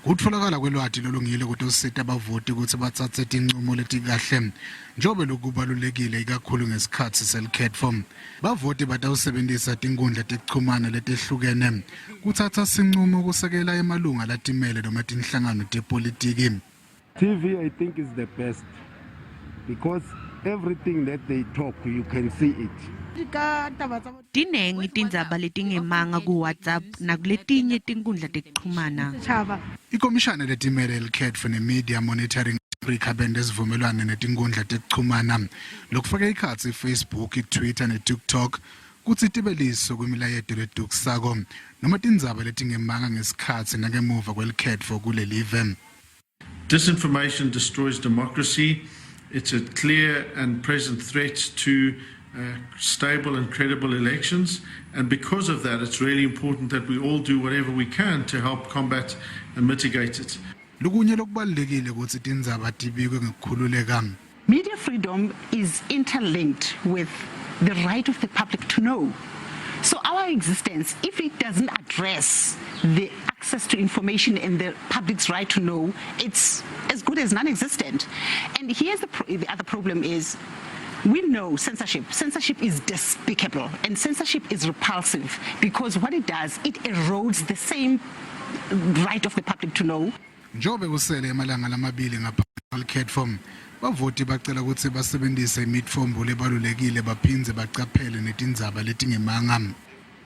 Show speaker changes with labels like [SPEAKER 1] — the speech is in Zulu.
[SPEAKER 1] Kutfolakala kwelwati lolungile ukuthi usita abavoti ukuthi batsatse tinqumo letikahle njengoba lokubalulekile ikakhulu ngesikhathi selikhetfo. Bavoti batawusebenzisa tinkhundla tekuchumana letehlukene kutsatsa sinqumo ukusekela emalunga latimele noma tinhlangano tepolitiki.
[SPEAKER 2] TV, I think, is the best because everything that they talk, you can see it.
[SPEAKER 3] Tinengi tindzaba letingemanga ku WhatsApp nakuletinye tinkhundla tekuchumana.
[SPEAKER 1] Ikomishana letimele lecaphe nemedia monitoring Africa bendesivumelwane netinkhundla tekuchumana lokufaka ikhatsi Facebook, Twitter neTikTok kutsi tibeliso kwimilayeto leduksako noma tindzaba letingemanga ngesikhatsi nangemuva kwelikhetfo kulelive.
[SPEAKER 4] Disinformation destroys democracy. It's a clear and present threat to stable and credible elections, and because of that it's really important that we all do whatever we can to help combat and mitigate it.
[SPEAKER 1] Lukunye lokubalulekile ukuthi tindzaba tibikwe ngekukhululeka.
[SPEAKER 5] Media freedom is interlinked with the right of the public to know. So our existence, if it doesn't address the access to information and the public's right to know, it's as good as non-existent. And here's the other problem is, we know censorship. Censorship is despicable and censorship is repulsive because what it does, it erodes the same right of the public to know.
[SPEAKER 1] Njobe kusele emalanga lamabili ngaphambi kwelikhetfo, bavoti bacela ukuthi basebenzise imitfombo lebalulekile baphindze bacaphele netindzaba letingemanga.